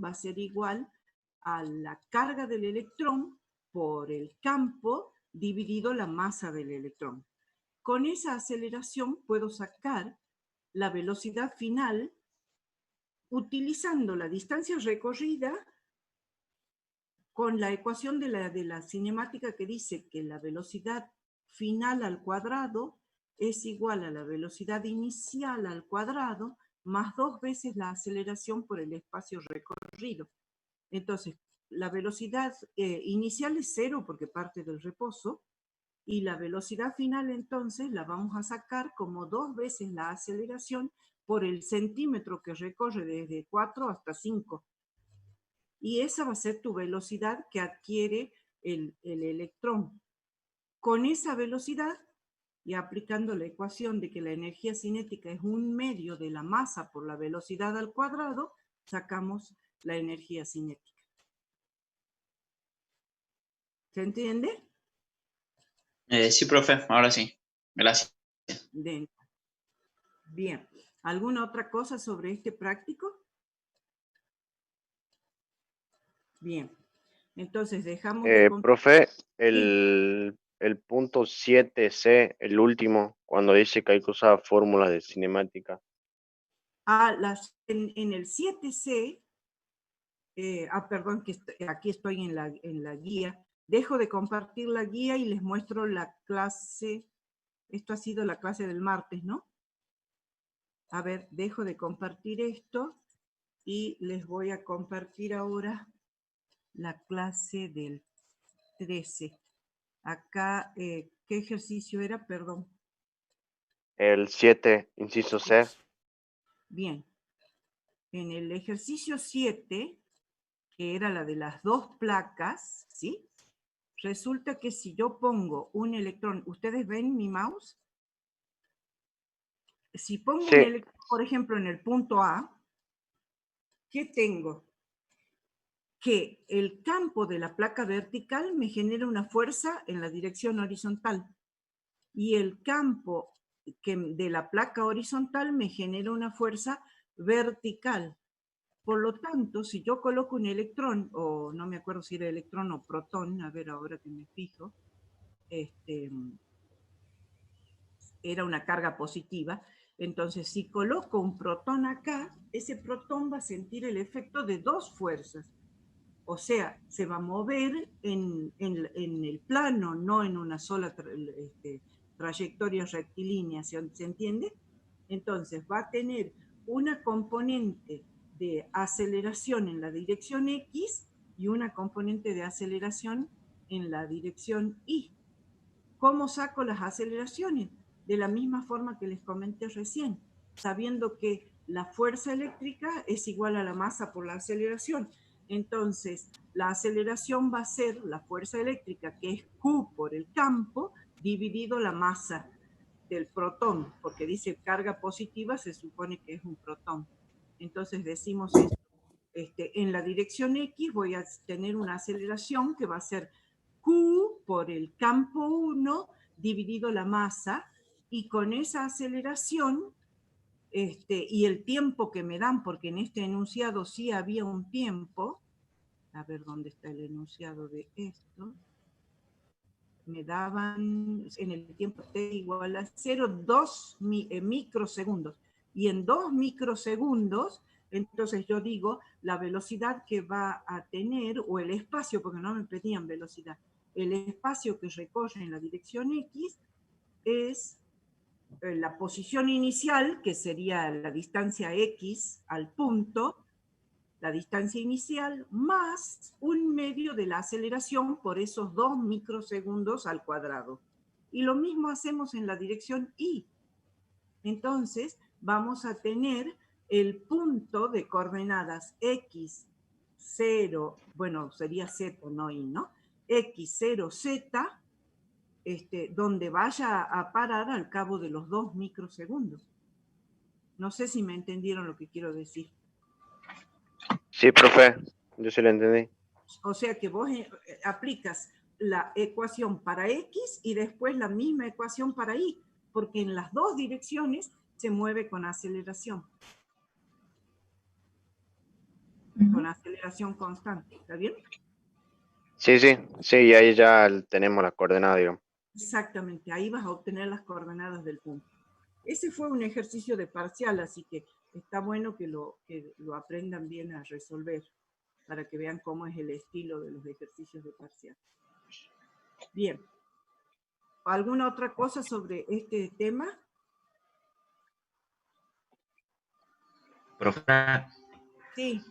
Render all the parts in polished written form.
va a ser igual a la carga del electrón por el campo dividido la masa del electrón. Con esa aceleración puedo sacar la velocidad final utilizando la distancia recorrida con la ecuación de la cinemática que dice que la velocidad final al cuadrado es igual a la velocidad inicial al cuadrado más 2 veces la aceleración por el espacio recorrido. Entonces, la velocidad inicial es 0 porque parte del reposo, y la velocidad final entonces la vamos a sacar como 2 veces la aceleración por el centímetro que recorre desde 4 hasta 5. Y esa va a ser tu velocidad que adquiere el electrón. Con esa velocidad, y aplicando la ecuación de que la energía cinética es un medio de la masa por la velocidad al cuadrado, sacamos la energía cinética. ¿Se entiende? Sí, profe, ahora sí. Gracias. Bien. ¿Alguna otra cosa sobre este práctico? Bien. Entonces dejamos de... Profe, el punto 7C, el último, cuando dice que hay que usar fórmulas de cinemática. En el 7C, perdón, que aquí estoy en la guía. Dejo de compartir la guía y les muestro la clase. Esto ha sido la clase del martes, ¿no? A ver, dejo de compartir esto y les voy a compartir ahora la clase del 13. Acá, ¿qué ejercicio era? Perdón. El 7, inciso C. Bien. En el ejercicio 7, que era la de las 2 placas, ¿sí? Resulta que si yo pongo un electrón, ¿ustedes ven mi mouse? Si pongo un electrón, por ejemplo, en el punto A, ¿qué tengo? Que el campo de la placa vertical me genera una fuerza en la dirección horizontal y el campo de la placa horizontal me genera una fuerza vertical. Por lo tanto, si yo coloco un electrón, o no me acuerdo si era electrón o protón, a ver ahora que me fijo, era una carga positiva. Entonces, si coloco un protón acá, ese protón va a sentir el efecto de 2 fuerzas. O sea, se va a mover en el plano, no en una sola trayectoria rectilínea, ¿se entiende? Entonces, va a tener una componente de aceleración en la dirección X y una componente de aceleración en la dirección Y. ¿Cómo saco las aceleraciones? De la misma forma que les comenté recién, sabiendo que la fuerza eléctrica es igual a la masa por la aceleración. Entonces, la aceleración va a ser la fuerza eléctrica, que es Q por el campo, dividido la masa del protón, porque dice carga positiva, se supone que es un protón. Entonces decimos esto. En la dirección X voy a tener una aceleración que va a ser Q por el campo 1 dividido la masa, y con esa aceleración y el tiempo que me dan, porque en este enunciado sí había un tiempo, a ver dónde está el enunciado de esto, me daban en el tiempo t igual a 0,2 microsegundos, y en 2 microsegundos, entonces yo digo la velocidad que va a tener, o el espacio, porque no me pedían velocidad, el espacio que recorre en la dirección X es la posición inicial, que sería la distancia X al punto, la distancia inicial, más un medio de la aceleración por esos 2 microsegundos al cuadrado. Y lo mismo hacemos en la dirección Y. Entonces, vamos a tener el punto de coordenadas X, 0, bueno, sería Z, no Y, ¿no? X, 0, Z, donde vaya a parar al cabo de los 2 microsegundos. No sé si me entendieron lo que quiero decir. Sí, profe, yo sí lo entendí. O sea que vos aplicas la ecuación para X y después la misma ecuación para Y, porque en las dos direcciones se mueve con aceleración. con aceleración constante, ¿está bien? Sí, sí, sí, y ahí ya tenemos las coordenadas, digamos. Exactamente, ahí vas a obtener las coordenadas del punto. Ese fue un ejercicio de parcial, así que está bueno que lo aprendan bien a resolver, para que vean cómo es el estilo de los ejercicios de parcial. Bien. ¿Alguna otra cosa sobre este tema? Profe, Sí.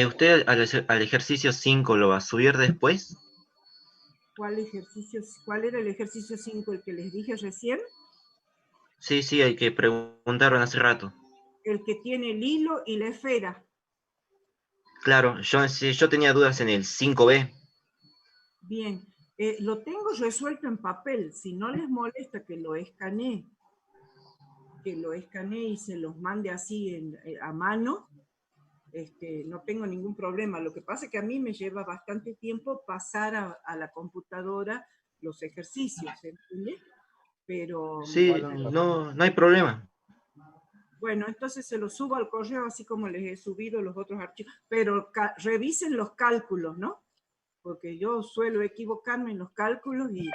¿usted al ejercicio 5 lo va a subir después? ¿Cuál era el ejercicio 5, el que les dije recién? Sí, sí, hay que preguntaron hace rato. El que tiene el hilo y la esfera. Claro, yo tenía dudas en el 5B. Bien, lo tengo resuelto en papel. Si no les molesta que lo escanee y se los mande así a mano, no tengo ningún problema. Lo que pasa es que a mí me lleva bastante tiempo pasar a la computadora los ejercicios, ¿entiende? Pero Sí, no hay problema. bueno, entonces se los subo al correo así como les he subido los otros archivos. Pero revisen los cálculos, ¿no? Porque yo suelo equivocarme en los cálculos y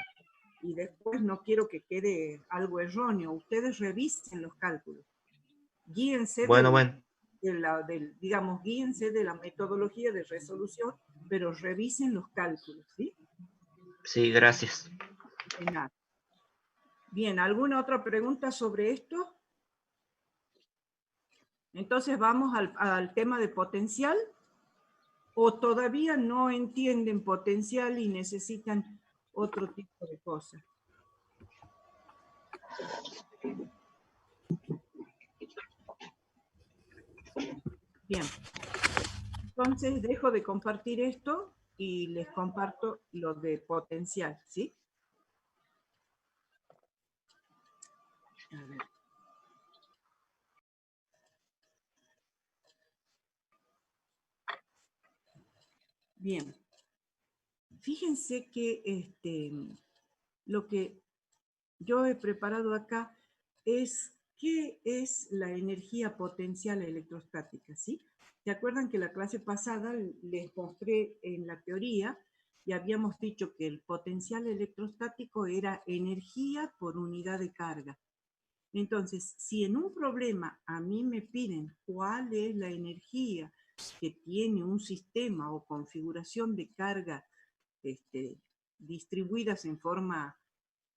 después no quiero que quede algo erróneo. Ustedes revisen los cálculos. Guíense Bueno, digamos, guíense de la metodología de resolución, pero revisen los cálculos, ¿sí? sí, gracias. De nada. Bien, ¿alguna otra pregunta sobre esto? Entonces vamos al tema de potencial. ¿O todavía no entienden potencial y necesitan otro tipo de cosas? Bien. Entonces dejo de compartir esto y les comparto lo de potencial, ¿sí? A ver. Bien. Fíjense que lo que yo he preparado acá es qué es la energía potencial electrostática, ¿sí? ¿Se acuerdan que la clase pasada les mostré en la teoría y habíamos dicho que el potencial electrostático era energía por unidad de carga? Entonces, si en un problema a mí me piden cuál es la energía que tiene un sistema o configuración de carga distribuidas en forma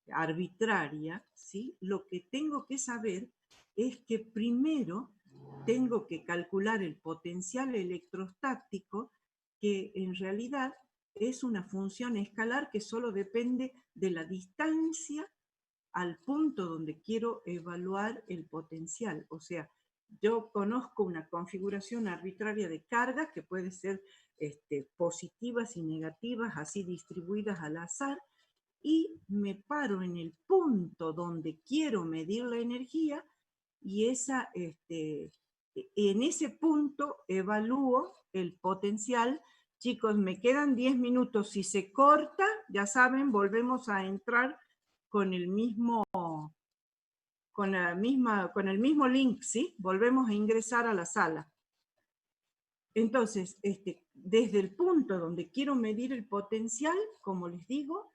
arbitraria, ¿sí? Lo que tengo que saber es que primero tengo que calcular el potencial electrostático, que en realidad es una función escalar que solo depende de la distancia al punto donde quiero evaluar el potencial. O sea, yo conozco una configuración arbitraria de cargas que puede ser positivas y negativas, así distribuidas al azar, y me paro en el punto donde quiero medir la energía y en ese punto evalúo el potencial. Chicos, me quedan 10 minutos. Si se corta, ya saben, volvemos a entrar con el mismo, con el mismo link, ¿sí? Volvemos a ingresar a la sala. Entonces, desde el punto donde quiero medir el potencial, como les digo,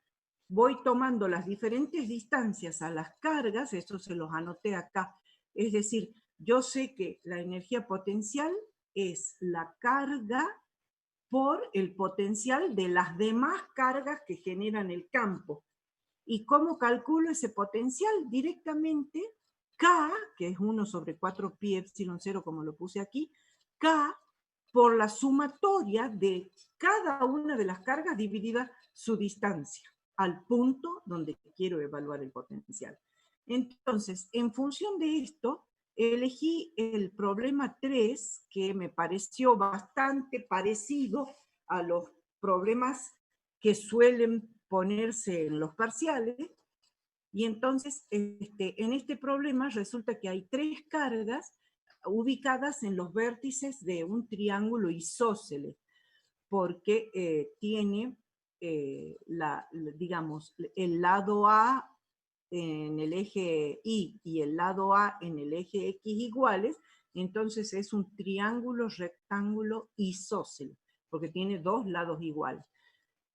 voy tomando las diferentes distancias a las cargas, eso se los anoté acá. Es decir, yo sé que la energía potencial es la carga por el potencial de las demás cargas que generan el campo. ¿Y cómo calculo ese potencial? Directamente, K, que es 1 sobre 4 pi epsilon 0, como lo puse aquí, K por la sumatoria de cada una de las cargas dividida su distancia al punto donde quiero evaluar el potencial. Entonces, en función de esto, elegí el problema 3, que me pareció bastante parecido a los problemas que suelen ponerse en los parciales, y entonces en este problema resulta que hay 3 cargas ubicadas en los vértices de un triángulo isósceles, porque tiene, digamos, el lado A en el eje Y y el lado A en el eje X iguales. entonces es un triángulo rectángulo isósceles, porque tiene dos lados iguales.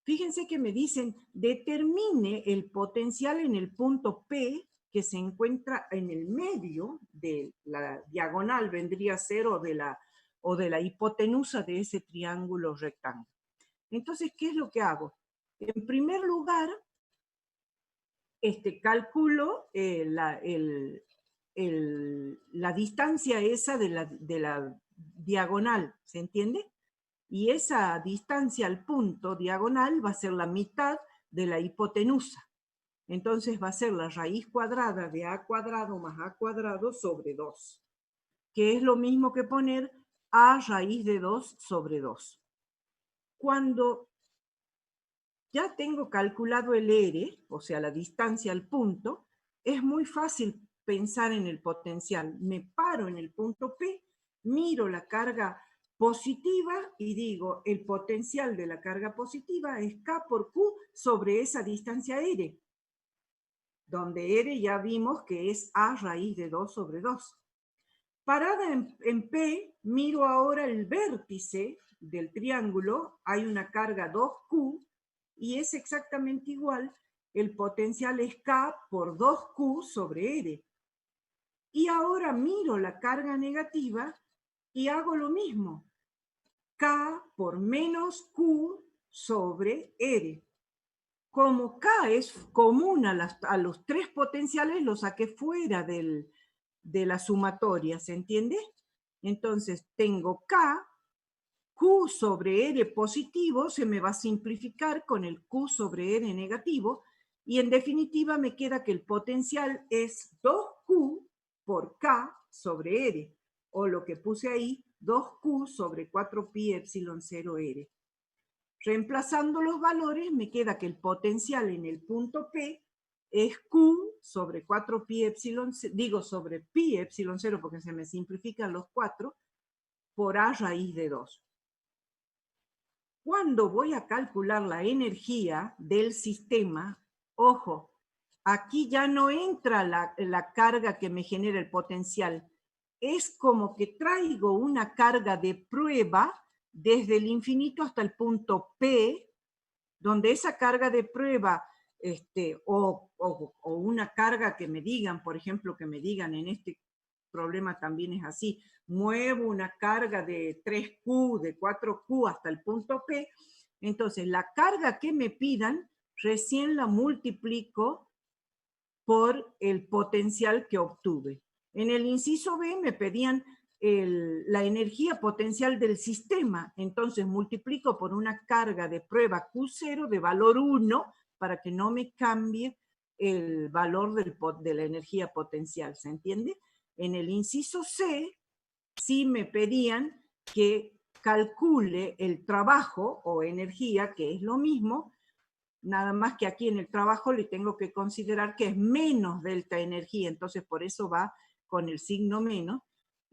Fíjense que me dicen, determine el potencial en el punto P que se encuentra en el medio de la diagonal, vendría a ser, o de la hipotenusa de ese triángulo rectángulo. Entonces, ¿qué es lo que hago? En primer lugar, calculo la distancia esa de la diagonal, ¿se entiende? Y esa distancia al punto diagonal va a ser la mitad de la hipotenusa. Entonces va a ser la raíz cuadrada de a cuadrado más a cuadrado sobre 2, que es lo mismo que poner a raíz de 2 sobre 2. Cuando ya tengo calculado el R, o sea, la distancia al punto, es muy fácil pensar en el potencial. Me paro en el punto P, miro la carga positiva y digo, el potencial de la carga positiva es K por Q sobre esa distancia R, donde R ya vimos que es A raíz de 2 sobre 2. Parada en P, miro ahora el vértice del triángulo, hay una carga 2Q, y es exactamente igual, el potencial es K por 2Q sobre R. Y ahora miro la carga negativa y hago lo mismo. K por menos Q sobre R. Como K es común a los tres potenciales, lo saqué fuera de la sumatoria, ¿se entiende? Entonces tengo K, Q sobre R positivo se me va a simplificar con el Q sobre R negativo, y en definitiva me queda que el potencial es 2Q por K sobre R, o lo que puse ahí, 2Q sobre 4pi epsilon 0R. Reemplazando los valores, me queda que el potencial en el punto P es Q sobre 4pi epsilon, digo sobre pi epsilon 0 porque se me simplifican los 4, por A raíz de 2. Cuando voy a calcular la energía del sistema, ojo, aquí ya no entra la carga que me genera el potencial. Es como que traigo una carga de prueba desde el infinito hasta el punto P, donde esa carga de prueba, o una carga que me digan, por ejemplo, que me digan en este problema también es así, muevo una carga de 3Q, de 4Q hasta el punto P, entonces la carga que me pidan recién la multiplico por el potencial que obtuve. En el inciso B me pedían la energía potencial del sistema, entonces multiplico por una carga de prueba Q0 de valor 1 para que no me cambie el valor de la energía potencial, ¿se entiende? En el inciso C sí me pedían que calcule el trabajo o energía, que es lo mismo, nada más que aquí en el trabajo le tengo que considerar que es menos delta energía, entonces por eso va con el signo menos,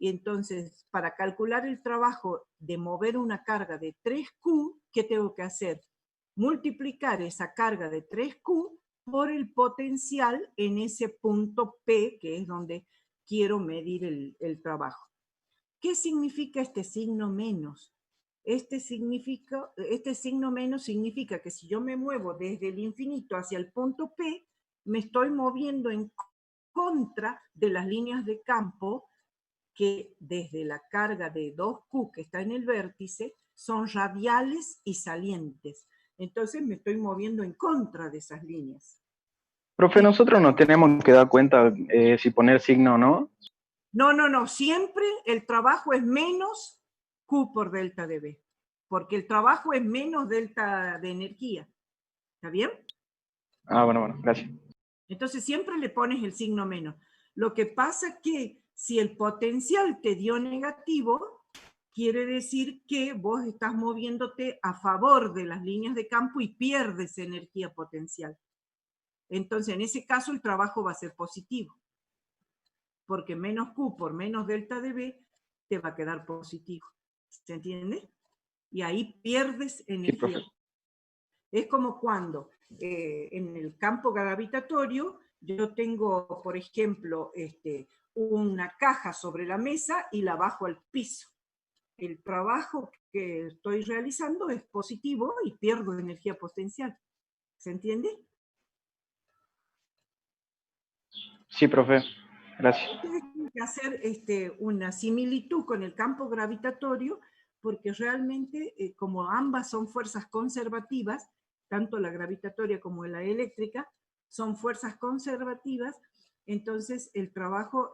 y entonces para calcular el trabajo de mover una carga de 3Q, ¿qué tengo que hacer? Multiplicar esa carga de 3Q por el potencial en ese punto P, que es donde quiero medir el trabajo. ¿Qué significa este signo menos? Este signo menos significa que si yo me muevo desde el infinito hacia el punto P, me estoy moviendo en contra de las líneas de campo que desde la carga de 2Q que está en el vértice son radiales y salientes. Entonces me estoy moviendo en contra de esas líneas. Profe, nosotros nos tenemos que dar cuenta si poner signo o no. No, siempre el trabajo es menos Q por delta de B, porque el trabajo es menos delta de energía. ¿Está bien? Ah, bueno, gracias. Entonces siempre le pones el signo menos. Lo que pasa es que si el potencial te dio negativo, quiere decir que vos estás moviéndote a favor de las líneas de campo y pierdes energía potencial. Entonces en ese caso el trabajo va a ser positivo, porque menos Q por menos delta de B te va a quedar positivo. ¿Se entiende? Y ahí pierdes energía. Sí, es como cuando en el campo gravitatorio Yo tengo, por ejemplo, una caja sobre la mesa y la bajo al piso. El trabajo que estoy realizando es positivo y pierdo energía potencial. ¿Se entiende? Sí, profe. Gracias. Ustedes tienen que hacer una similitud con el campo gravitatorio, porque realmente, como ambas son fuerzas conservativas, tanto la gravitatoria como la eléctrica, son fuerzas conservativas, entonces el trabajo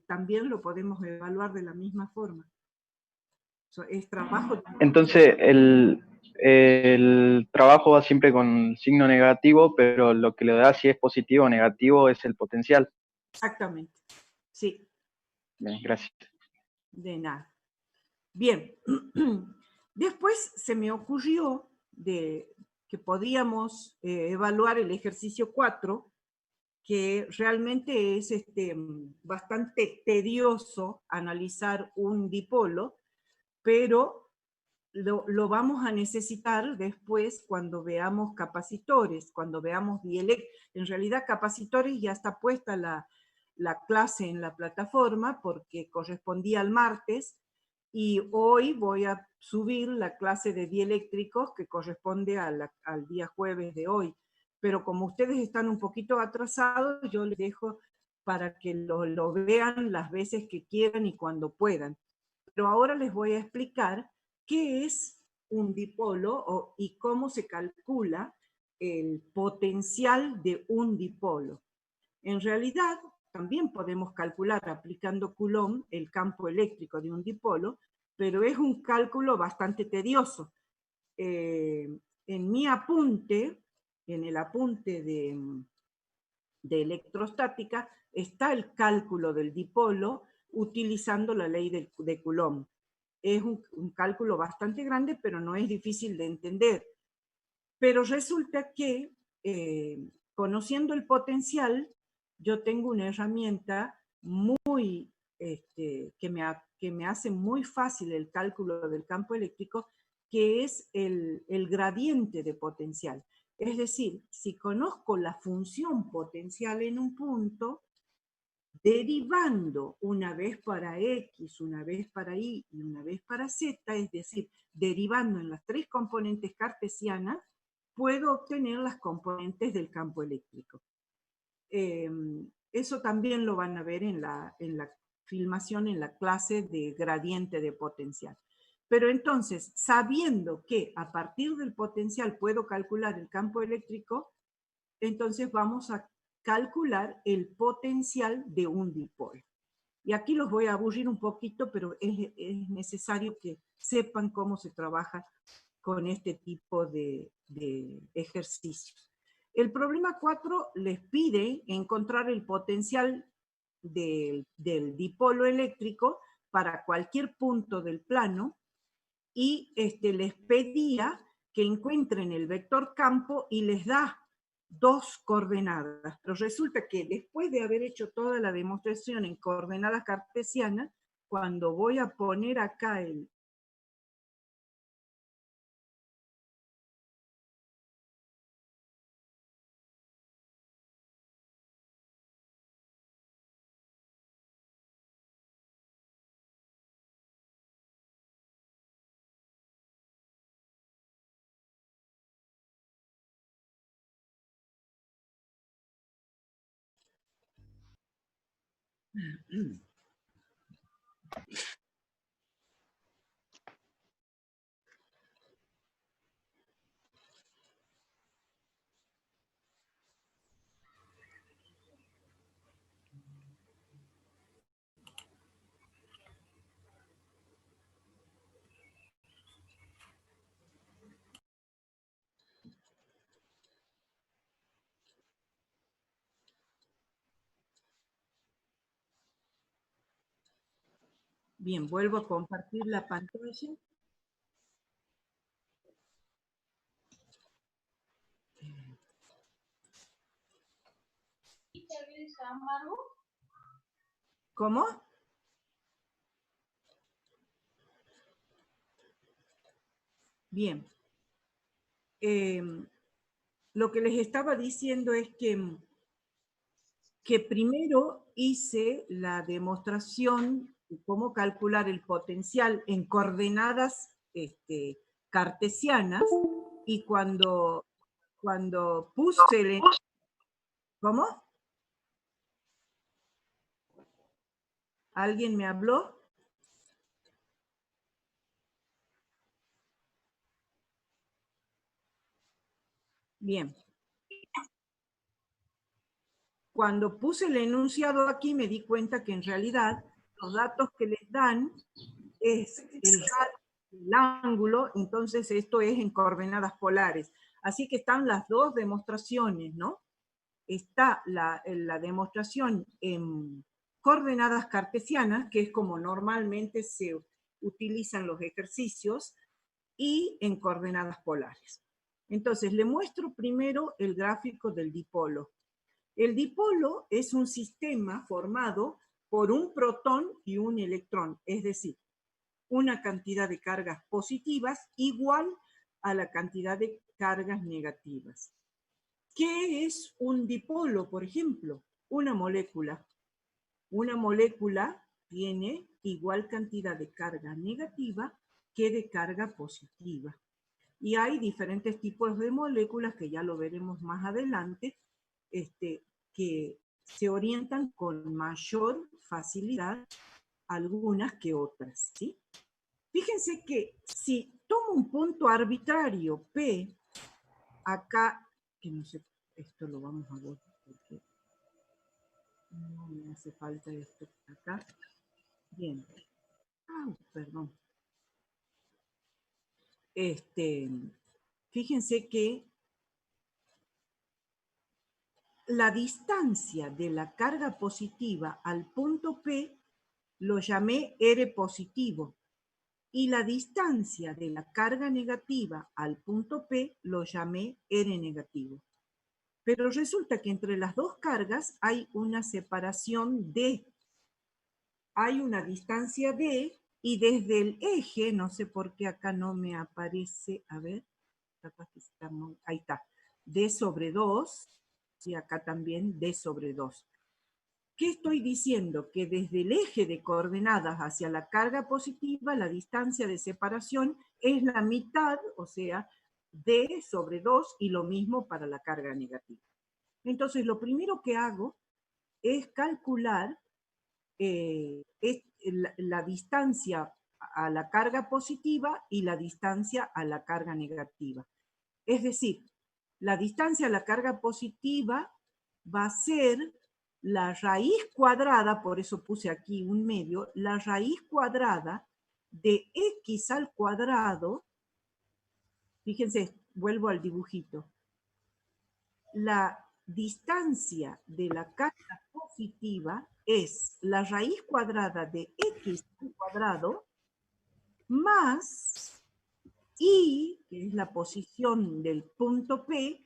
también lo podemos evaluar de la misma forma. Es trabajo. Entonces, el trabajo va siempre con signo negativo, pero lo que le da si es positivo o negativo es el potencial. Exactamente. Sí. Bien, gracias. De nada. Bien. Después se me ocurrió que podíamos evaluar el ejercicio 4, que realmente es bastante tedioso analizar un dipolo, pero lo vamos a necesitar después cuando veamos capacitores, cuando veamos dieléctricos. En realidad capacitores ya está puesta la clase en la plataforma porque correspondía al martes, y hoy voy a subir la clase de dieléctricos que corresponde al día jueves de hoy. Pero como ustedes están un poquito atrasados, yo les dejo para que lo vean las veces que quieran y cuando puedan. Pero ahora les voy a explicar qué es un dipolo y cómo se calcula el potencial de un dipolo. En realidad, también podemos calcular aplicando Coulomb el campo eléctrico de un dipolo, pero es un cálculo bastante tedioso. En mi apunte, en el apunte de electrostática, está el cálculo del dipolo utilizando la ley de Coulomb. Es un cálculo bastante grande, pero no es difícil de entender. Pero resulta que, conociendo el potencial, yo tengo una herramienta muy, que me hace muy fácil el cálculo del campo eléctrico, que es el gradiente de potencial. Es decir, si conozco la función potencial en un punto, derivando una vez para X, una vez para Y y una vez para Z, es decir, derivando en las tres componentes cartesianas, puedo obtener las componentes del campo eléctrico. Eso también lo van a ver en la filmación, en la clase de gradiente de potencial. Pero entonces, sabiendo que a partir del potencial puedo calcular el campo eléctrico, entonces vamos a calcular el potencial de un dipolo. Y aquí los voy a aburrir un poquito, pero es necesario que sepan cómo se trabaja con este tipo de ejercicios. El problema 4 les pide encontrar el potencial del dipolo eléctrico para cualquier punto del plano, y les pedía que encuentren el vector campo y les da dos coordenadas. Pero resulta que después de haber hecho toda la demostración en coordenadas cartesianas, cuando voy a poner acá el Bien, vuelvo a compartir la pantalla. ¿Cómo? Bien. Lo que les estaba diciendo es que que primero hice la demostración de cómo calcular el potencial en coordenadas cartesianas, y cuando puse el... ¿Cómo? ¿Alguien me habló? Bien. Cuando puse el enunciado aquí me di cuenta que en realidad los datos que les dan es el ángulo, entonces esto es en coordenadas polares. Así que están las dos demostraciones, ¿no? Está la demostración en coordenadas cartesianas, que es como normalmente se utilizan los ejercicios, y en coordenadas polares. Entonces, le muestro primero el gráfico del dipolo. El dipolo es un sistema formado por un protón y un electrón, es decir, una cantidad de cargas positivas igual a la cantidad de cargas negativas. ¿Qué es un dipolo, por ejemplo? Una molécula. Una molécula tiene igual cantidad de carga negativa que de carga positiva. Y hay diferentes tipos de moléculas, que ya lo veremos más adelante, que se orientan con mayor facilidad algunas que otras, ¿sí? Fíjense que si tomo un punto arbitrario P, acá, que no sé, esto lo vamos a ver porque no me hace falta esto acá. Bien. Perdón. Fíjense que la distancia de la carga positiva al punto P lo llamé R positivo, y la distancia de la carga negativa al punto P lo llamé R negativo. Pero resulta que entre las dos cargas hay una separación D. Hay una distancia D, y desde el eje, no sé por qué acá no me aparece, a ver, ahí está, D sobre 2, y acá también D sobre 2. ¿Qué estoy diciendo? Que desde el eje de coordenadas hacia la carga positiva, la distancia de separación es la mitad, o sea, D sobre 2, y lo mismo para la carga negativa. Entonces, lo primero que hago es calcular la distancia a la carga positiva y la distancia a la carga negativa. Es decir, la distancia a la carga positiva va a ser la raíz cuadrada, por eso puse aquí un medio, la raíz cuadrada de x al cuadrado. Fíjense, vuelvo al dibujito. La distancia de la carga positiva es la raíz cuadrada de x al cuadrado más y, que es la posición del punto P,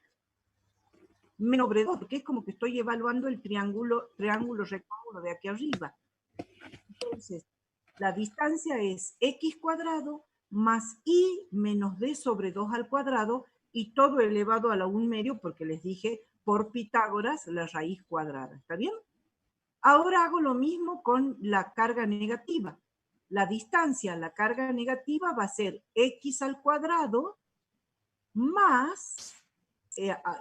menos sobre 2, porque es como que estoy evaluando el triángulo rectángulo de aquí arriba. Entonces, la distancia es x cuadrado más y menos d sobre 2 al cuadrado, y todo elevado a la 1/2, porque les dije, por Pitágoras, la raíz cuadrada. ¿Está bien? Ahora hago lo mismo con la carga negativa. La distancia a la carga negativa va a ser x al cuadrado más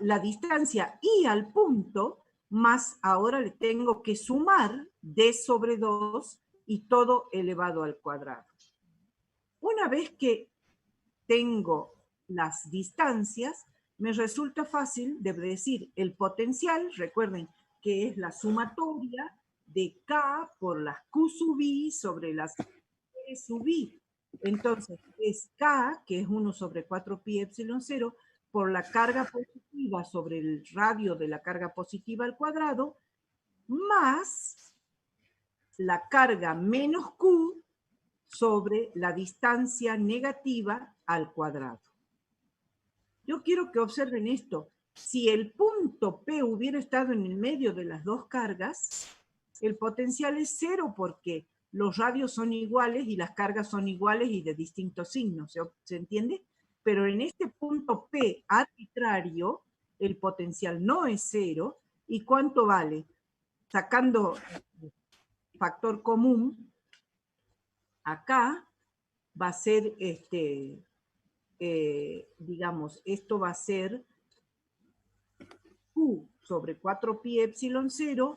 la distancia y al punto, más ahora le tengo que sumar d sobre 2 y todo elevado al cuadrado. Una vez que tengo las distancias, me resulta fácil de decir el potencial. Recuerden que es la sumatoria de K por las Q sub I sobre las P sub I. Entonces, es K, que es 1 sobre 4pi epsilon 0, por la carga positiva sobre el radio de la carga positiva al cuadrado, más la carga menos Q sobre la distancia negativa al cuadrado. Yo quiero que observen esto. Si el punto P hubiera estado en el medio de las dos cargas, el potencial es 0, porque los radios son iguales y las cargas son iguales y de distintos signos. ¿Se entiende? Pero en este punto P arbitrario, el potencial no es 0. ¿Y cuánto vale? sacando factor común, acá va a ser, digamos, esto va a ser Q sobre 4pi epsilon 0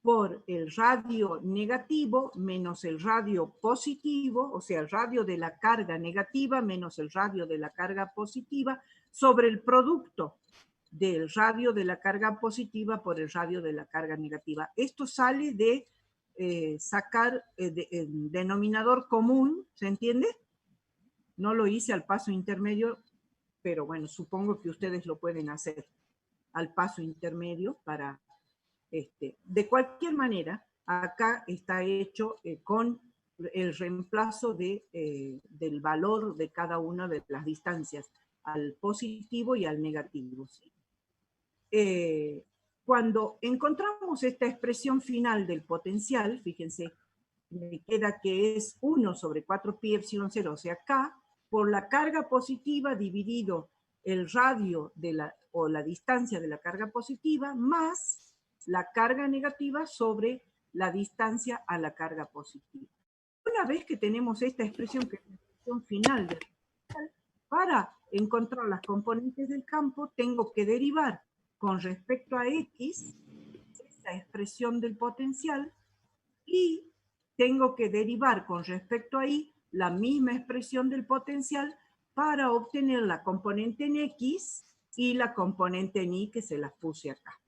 por el radio negativo menos el radio positivo, o sea, el radio de la carga negativa menos el radio de la carga positiva, sobre el producto del radio de la carga positiva por el radio de la carga negativa. Esto sale de sacar el denominador común, ¿se entiende? No lo hice al paso intermedio, pero bueno, supongo que ustedes lo pueden hacer al paso intermedio para... de cualquier manera, acá está hecho con el reemplazo del valor de cada una de las distancias, al positivo y al negativo, ¿sí? Cuando encontramos esta expresión final del potencial, fíjense, me queda que es 1 sobre 4pi epsilon 0, o sea, K, por la carga positiva dividido el radio o la distancia de la carga positiva más la carga negativa sobre la distancia a la carga positiva. Una vez que tenemos esta expresión, que es la expresión final del potencial, para encontrar las componentes del campo, tengo que derivar con respecto a X esa expresión del potencial y tengo que derivar con respecto a Y la misma expresión del potencial para obtener la componente en X y la componente en Y que se las puse acá.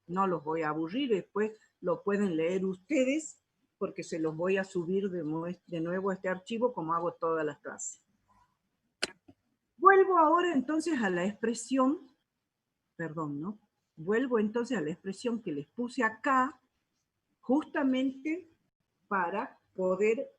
No los voy a aburrir, después lo pueden leer ustedes porque se los voy a subir de nuevo a este archivo como hago todas las clases. Vuelvo ahora entonces a la expresión, perdón, ¿no? Vuelvo entonces a la expresión que les puse acá, justamente para poder,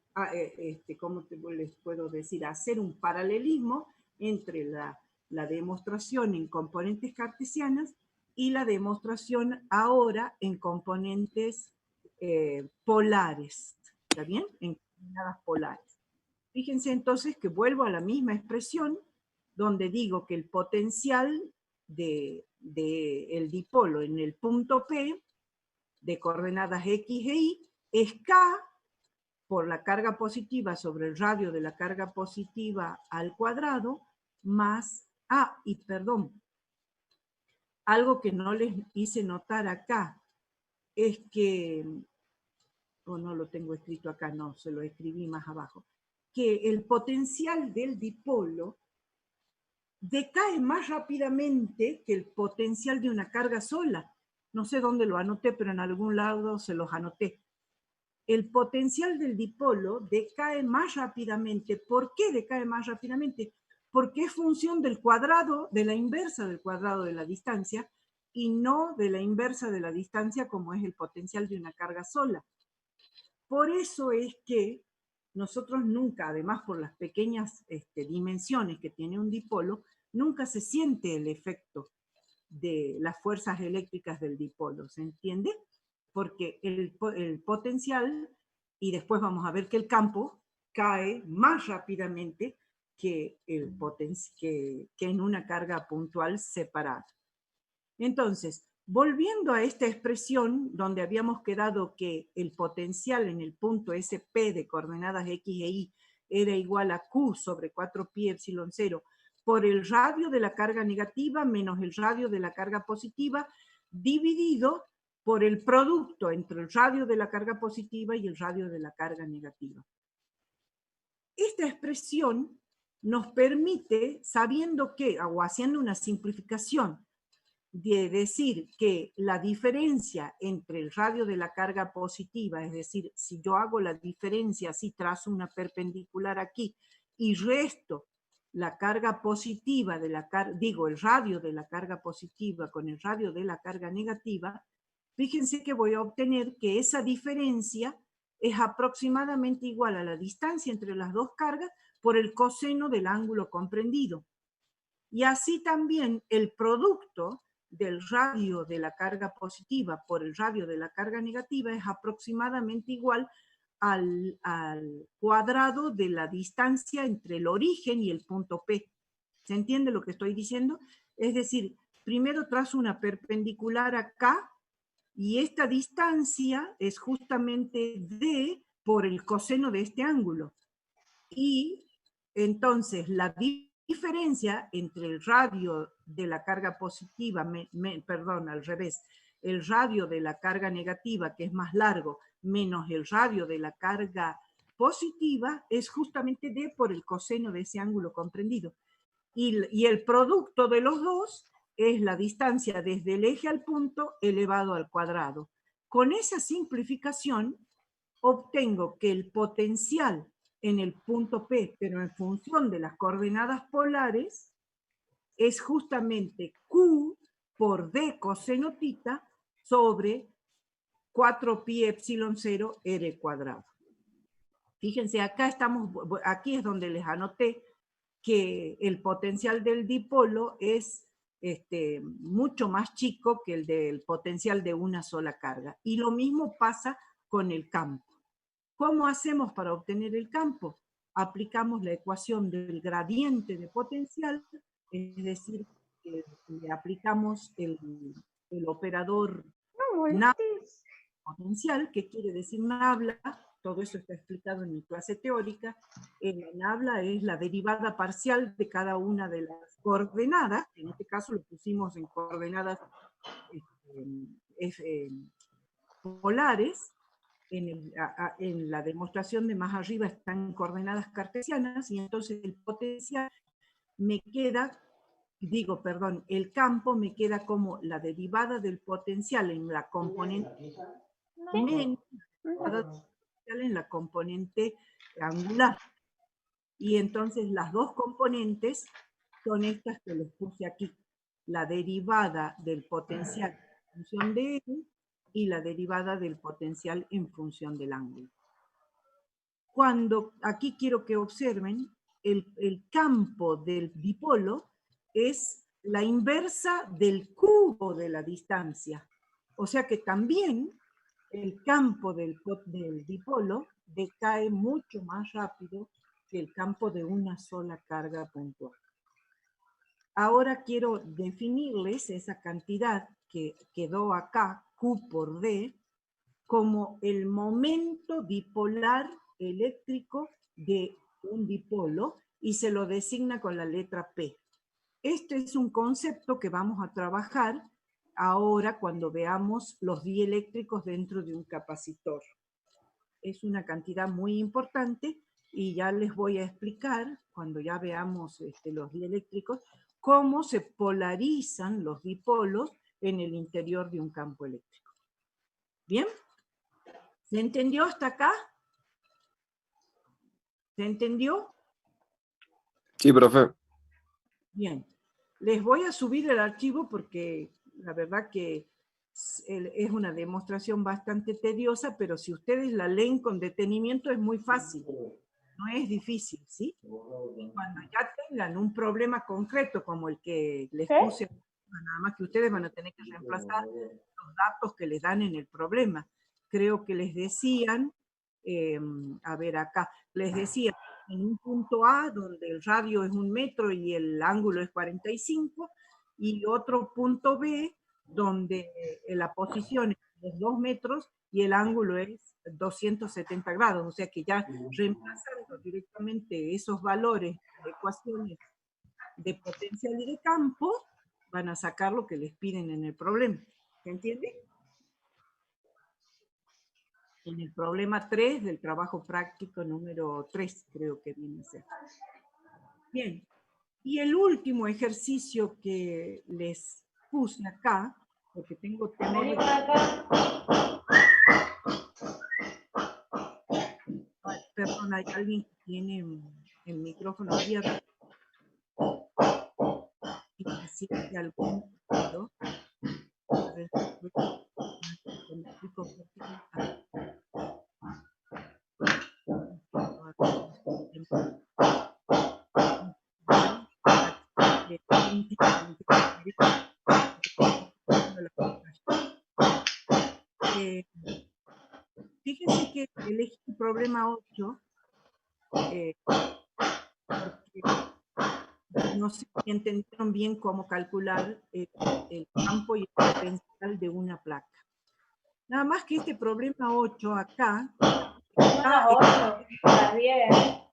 ¿cómo les puedo decir? Hacer un paralelismo entre la demostración en componentes cartesianas y la demostración ahora en componentes polares, ¿está bien? En coordenadas polares. Fíjense entonces que vuelvo a la misma expresión donde digo que el potencial del dipolo en el punto P de coordenadas X e Y es K por la carga positiva sobre el radio de la carga positiva al cuadrado más, y perdón, algo que no les hice notar acá es que, no lo tengo escrito acá, no, se lo escribí más abajo, que el potencial del dipolo decae más rápidamente que el potencial de una carga sola. No sé dónde lo anoté, pero en algún lado se los anoté. El potencial del dipolo decae más rápidamente. ¿Por qué decae más rápidamente? Porque es función del cuadrado, de la inversa del cuadrado de la distancia, y no de la inversa de la distancia como es el potencial de una carga sola. Por eso es que nosotros nunca, además por las pequeñas dimensiones que tiene un dipolo, nunca se siente el efecto de las fuerzas eléctricas del dipolo, ¿se entiende? Porque el potencial, y después vamos a ver que el campo cae más rápidamente que en una carga puntual separada. Entonces, volviendo a esta expresión donde habíamos quedado que el potencial en el punto SP de coordenadas X e Y era igual a Q sobre 4pi epsilon 0 por el radio de la carga negativa menos el radio de la carga positiva dividido por el producto entre el radio de la carga positiva y el radio de la carga negativa. Esta expresión nos permite, sabiendo que, o haciendo una simplificación, de decir que la diferencia entre el radio de la carga positiva, es decir, si yo hago la diferencia, así trazo una perpendicular aquí y resto la carga positiva de la el radio de la carga positiva con el radio de la carga negativa, fíjense que voy a obtener que esa diferencia es aproximadamente igual a la distancia entre las dos cargas por el coseno del ángulo comprendido. Y así también el producto del radio de la carga positiva por el radio de la carga negativa es aproximadamente igual al cuadrado de la distancia entre el origen y el punto P. ¿Se entiende lo que estoy diciendo? Es decir, primero trazo una perpendicular acá Y esta distancia es justamente D por el coseno de este ángulo. Y entonces la diferencia entre el radio de la carga positiva, perdón, al revés, el radio de la carga negativa, que es más largo, menos el radio de la carga positiva, es justamente D por el coseno de ese ángulo comprendido. Y el producto de los dos es la distancia desde el eje al punto elevado al cuadrado. Con esa simplificación obtengo que el potencial en el punto P, pero en función de las coordenadas polares, es justamente Q por D coseno tita sobre 4pi epsilon 0 R cuadrado. Fíjense, aquí es donde les anoté que el potencial del dipolo es mucho más chico que el del potencial de una sola carga. Y lo mismo pasa con el campo. ¿Cómo hacemos para obtener el campo? Aplicamos la ecuación del gradiente de potencial, es decir, le aplicamos el operador nabla potencial, que quiere decir nabla, todo eso está explicado en mi clase teórica. La nabla es la derivada parcial de cada una de las coordenadas, en este caso lo pusimos en coordenadas polares. En la demostración de más arriba están coordenadas cartesianas, y entonces el potencial me queda, el campo me queda como la derivada del potencial en la componente menos en la componente angular. Y entonces las dos componentes son estas que les puse aquí. La derivada del potencial en función de él y la derivada del potencial en función del ángulo. Aquí quiero que observen, el campo del dipolo es la inversa del cubo de la distancia. O sea que también el campo del dipolo decae mucho más rápido que el campo de una sola carga puntual. Ahora quiero definirles esa cantidad que quedó acá, Q por D, como el momento dipolar eléctrico de un dipolo, y se lo designa con la letra P. Este es un concepto que vamos a trabajar ahora cuando veamos los dieléctricos dentro de un capacitor. Es una cantidad muy importante y ya les voy a explicar, cuando ya veamos los dieléctricos, cómo se polarizan los dipolos en el interior de un campo eléctrico. ¿Bien? ¿Se entendió hasta acá? ¿Se entendió? Sí, profe. Bien. Les voy a subir el archivo porque la verdad que es una demostración bastante tediosa, pero si ustedes la leen con detenimiento es muy fácil. No es difícil, ¿sí? Y cuando ya tengan un problema concreto como el que les puse, nada más que ustedes van a tener que reemplazar los datos que les dan en el problema. Creo que les decían, a ver acá, les decía en un punto A donde el radio es 1 metro y el ángulo es 45, y otro punto B donde la posición es 2 metros y el ángulo es 270 grados, o sea que ya reemplazando directamente esos valores de ecuaciones de potencial y de campo, van a sacar lo que les piden en el problema. ¿Se entiende? En el problema 3 del trabajo práctico número 3, creo que viene a ser. Bien, y el último ejercicio que les puse acá, porque tengo temor perdón, hay alguien que tiene el micrófono abierto. Y si hay algún ruido, fíjense que elegí el problema 8 porque no sé si entendieron bien cómo calcular el campo y el potencial de una placa. Nada más que este problema 8 acá, Las 8, las 10.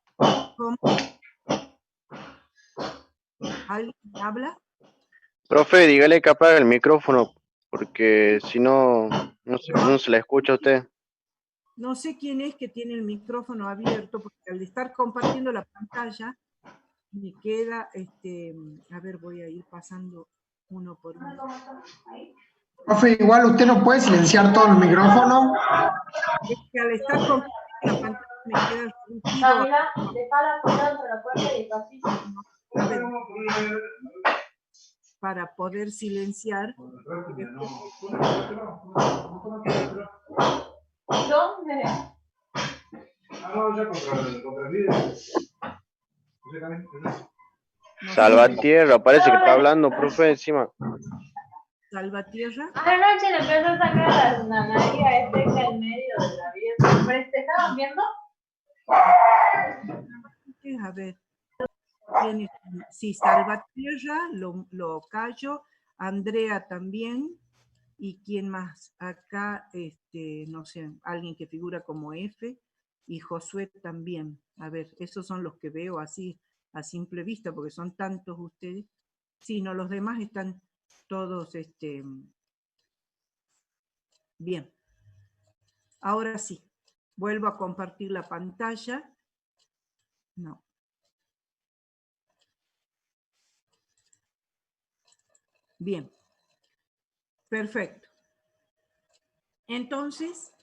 ¿cómo? ¿Alguien me habla? Profe, dígale que apague el micrófono, porque si no, no se la escucha a usted. No sé quién es que tiene el micrófono abierto, porque al estar compartiendo la pantalla, me queda, a ver, voy a ir pasando uno por uno. Profe, igual usted no puede silenciar todo el micrófono. Es que al estar compartiendo la pantalla me queda el ruido. Camila, dejala apoyada entre la puerta y el pasillo. A ver, para poder silenciar. ¿Dónde? Salvatierra, parece que está hablando, profe, encima. Salvatierra. Anoche le empezó a sacar a Ana María este en medio de la vida. ¿Te estaban viendo? A ver. Sí, Salvatierra, lo callo. Andrea también. ¿Y quién más? Acá, no sé, alguien que figura como F. Y Josué también. A ver, esos son los que veo así a simple vista, porque son tantos ustedes. Sí, no, los demás están todos, bien. Ahora sí, vuelvo a compartir la pantalla. No. Bien. Perfecto. Entonces,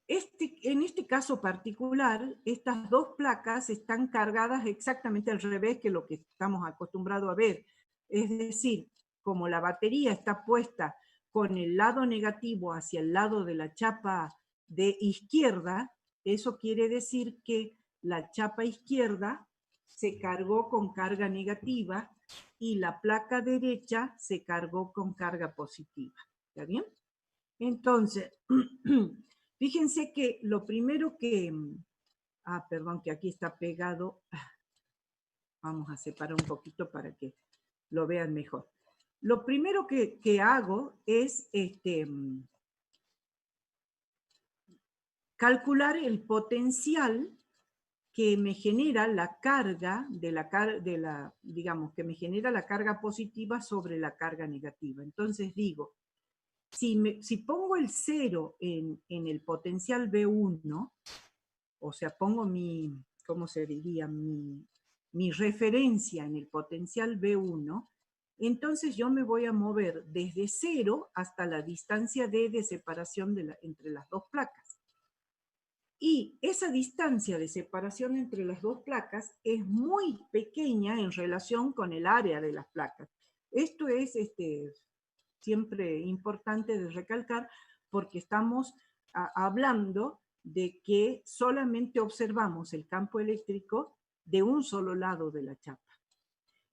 en este caso particular, estas dos placas están cargadas exactamente al revés que lo que estamos acostumbrados a ver. Es decir, como la batería está puesta con el lado negativo hacia el lado de la chapa de izquierda, eso quiere decir que la chapa izquierda se cargó con carga negativa y la placa derecha se cargó con carga positiva. ¿Está bien? Entonces, fíjense que lo primero que... perdón, que aquí está pegado. Vamos a separar un poquito para que lo vean mejor. Lo primero que hago es calcular el potencial que me genera la carga digamos, que me genera la carga positiva sobre la carga negativa. Entonces digo, si pongo el 0 en el potencial B1, o sea, pongo ¿cómo se diría? Mi referencia en el potencial B1, entonces yo me voy a mover desde 0 hasta la distancia D de separación entre las dos placas. Y esa distancia de separación entre las dos placas es muy pequeña en relación con el área de las placas. Esto es siempre importante de recalcar porque estamos hablando de que solamente observamos el campo eléctrico de un solo lado de la chapa.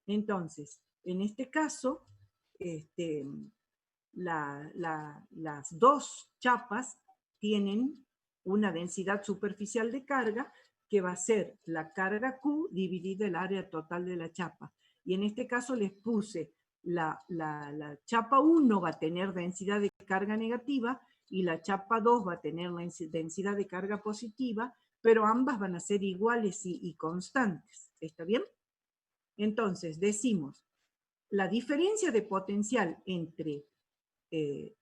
Entonces, en este caso, las dos chapas tienen una densidad superficial de carga que va a ser la carga Q dividida el área total de la chapa. Y en este caso les puse la chapa 1 va a tener densidad de carga negativa y la chapa 2 va a tener densidad de carga positiva, pero ambas van a ser iguales y constantes. ¿Está bien? Entonces, decimos, la diferencia de potencial entre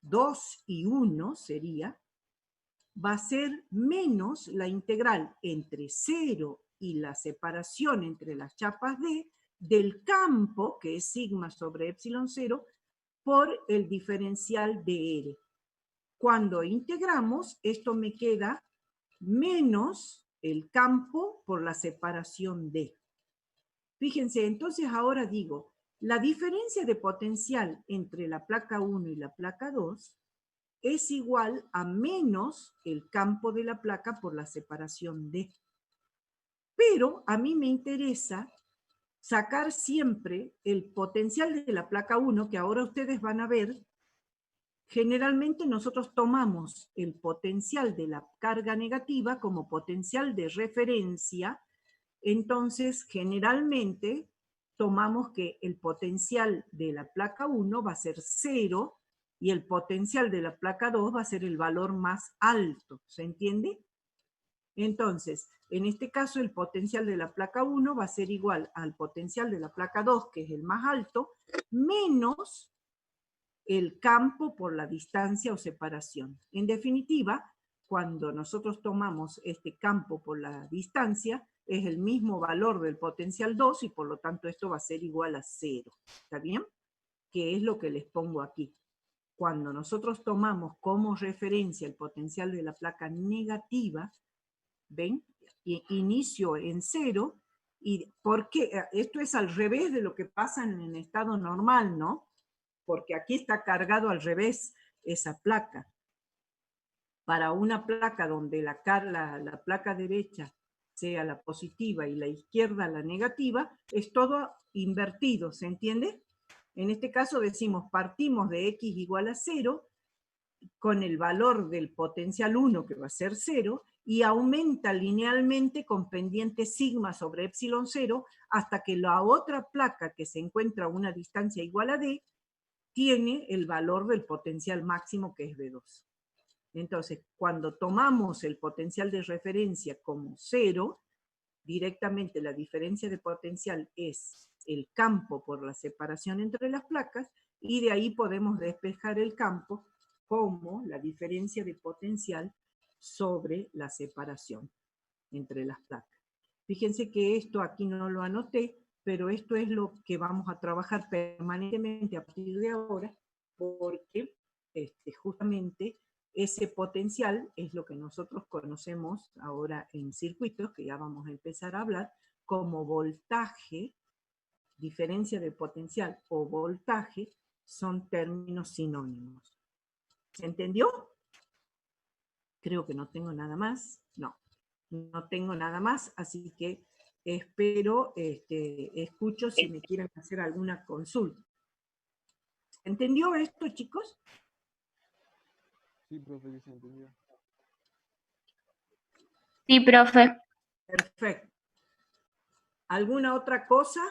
2 y 1 va a ser menos la integral entre 0 y la separación entre las chapas D del campo, que es sigma sobre epsilon 0, por el diferencial de R. Cuando integramos, esto me queda menos el campo por la separación D. Fíjense, entonces ahora digo, la diferencia de potencial entre la placa 1 y la placa 2 es igual a menos el campo de la placa por la separación D. Pero a mí me interesa sacar siempre el potencial de la placa 1, que ahora ustedes van a ver. Generalmente nosotros tomamos el potencial de la carga negativa como potencial de referencia. Entonces, generalmente tomamos que el potencial de la placa 1 va a ser 0 y el potencial de la placa 2 va a ser el valor más alto, ¿se entiende? Entonces, en este caso el potencial de la placa 1 va a ser igual al potencial de la placa 2, que es el más alto, menos el campo por la distancia o separación. En definitiva, cuando nosotros tomamos este campo por la distancia, es el mismo valor del potencial 2 y por lo tanto esto va a ser igual a 0. ¿Está bien? Que es lo que les pongo aquí. Cuando nosotros tomamos como referencia el potencial de la placa negativa, ¿ven? Inicio en 0, y ¿por qué? Esto es al revés de lo que pasa en estado normal, ¿no? Porque aquí está cargado al revés esa placa. Para una placa donde la placa derecha sea la positiva y la izquierda la negativa, es todo invertido, ¿se entiende? En este caso decimos, partimos de x igual a 0, con el valor del potencial 1, que va a ser 0, y aumenta linealmente con pendiente sigma sobre epsilon 0, hasta que la otra placa que se encuentra a una distancia igual a d, tiene el valor del potencial máximo, que es V2. Entonces, cuando tomamos el potencial de referencia como 0, directamente la diferencia de potencial es el campo por la separación entre las placas, y de ahí podemos despejar el campo como la diferencia de potencial sobre la separación entre las placas. Fíjense que esto aquí no lo anoté, pero esto es lo que vamos a trabajar permanentemente a partir de ahora, porque justamente ese potencial es lo que nosotros conocemos ahora en circuitos, que ya vamos a empezar a hablar, como voltaje. Diferencia de potencial o voltaje son términos sinónimos. ¿Se entendió? Creo que no tengo nada más. No tengo nada más, así que espero, escucho si me quieren hacer alguna consulta. ¿Entendió esto, chicos? Sí, profe, se entendió. Sí, profe. Perfecto. ¿Alguna otra cosa?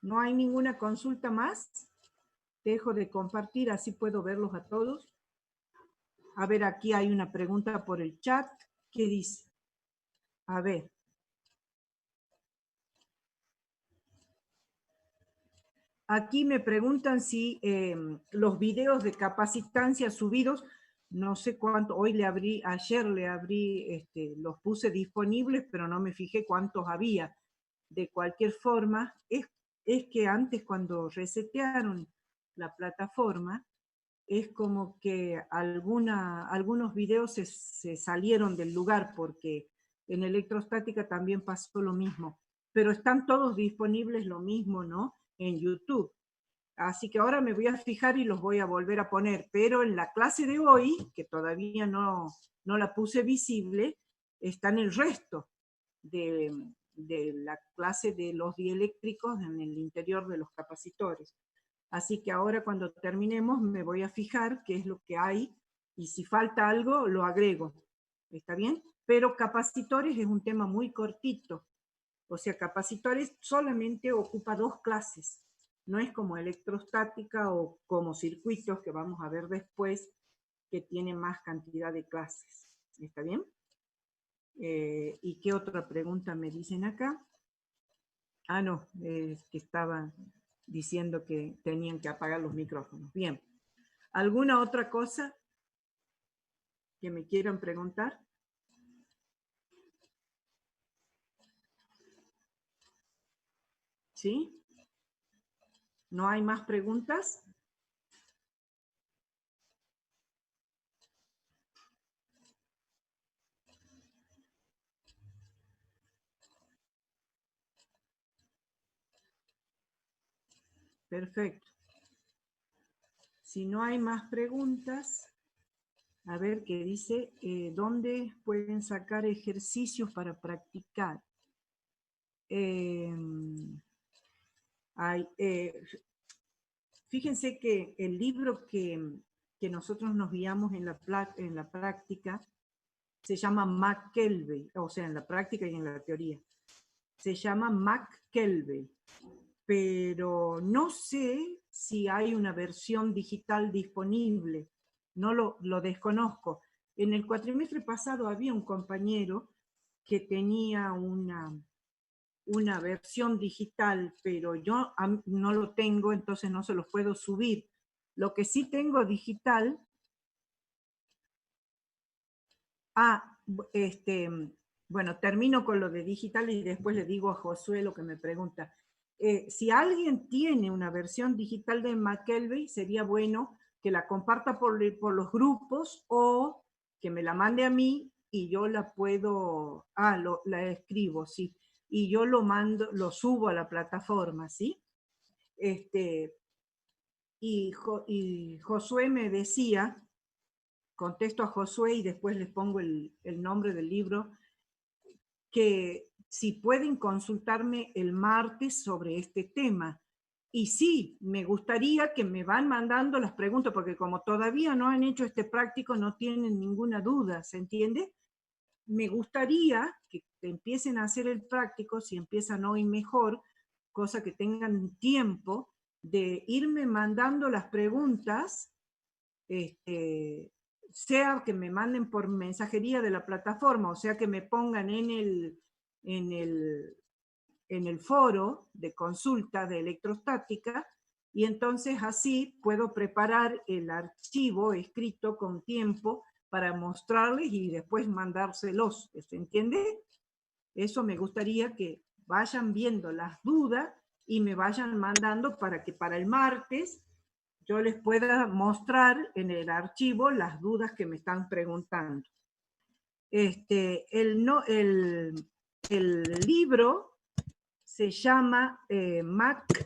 ¿No hay ninguna consulta más? Dejo de compartir, así puedo verlos a todos. A ver, aquí hay una pregunta por el chat. ¿Qué dice? A ver. Aquí me preguntan si los videos de capacitancia subidos, no sé cuánto, ayer le abrí, los puse disponibles, pero no me fijé cuántos había. De cualquier forma, es que antes cuando resetearon la plataforma, es como que algunos videos se salieron del lugar, porque en electrostática también pasó lo mismo. Pero están todos disponibles lo mismo, ¿no? En YouTube. Así que ahora me voy a fijar y los voy a volver a poner. Pero en la clase de hoy, que todavía no la puse visible, está en el resto de la clase de los dieléctricos en el interior de los capacitores. Así que ahora cuando terminemos me voy a fijar qué es lo que hay, y si falta algo lo agrego. ¿Está bien? Pero capacitores es un tema muy cortito. O sea, capacitores solamente ocupa 2 clases. No es como electrostática o como circuitos, que vamos a ver después, que tiene más cantidad de clases. ¿Está bien? ¿Y qué otra pregunta me dicen acá? Ah, no, es que estaban diciendo que tenían que apagar los micrófonos. Bien. ¿Alguna otra cosa que me quieran preguntar? ¿Sí? ¿No hay más preguntas? Perfecto. Si no hay más preguntas, a ver qué dice, ¿dónde pueden sacar ejercicios para practicar? Fíjense que el libro que nosotros nos guiamos en la práctica se llama McKelvey, o sea, en la práctica y en la teoría. Se llama McKelvey, pero no sé si hay una versión digital disponible, no lo desconozco. En el cuatrimestre pasado había un compañero que tenía una versión digital, pero yo no lo tengo, entonces no se los puedo subir. Lo que sí tengo digital, bueno, termino con lo de digital y después le digo a Josué lo que me pregunta. Si alguien tiene una versión digital de McKelvey, sería bueno que la comparta por los grupos o que me la mande a mí y yo la puedo, la escribo, sí, y yo lo mando, lo subo a la plataforma, ¿sí? Y Josué me decía, contesto a Josué y después les pongo el nombre del libro, que si pueden consultarme el martes sobre este tema. Y sí, me gustaría que me van mandando las preguntas, porque como todavía no han hecho este práctico, no tienen ninguna duda, ¿se entiende? Me gustaría que empiecen a hacer el práctico, si empiezan hoy mejor, cosa que tengan tiempo de irme mandando las preguntas, sea que me manden por mensajería de la plataforma, o sea que me pongan en el foro de consulta de electrostática, y entonces así puedo preparar el archivo escrito con tiempo para mostrarles y después mandárselos, ¿se entiende? Eso me gustaría que vayan viendo las dudas y me vayan mandando para que para el martes yo les pueda mostrar en el archivo las dudas que me están preguntando. El libro se llama McKelvey.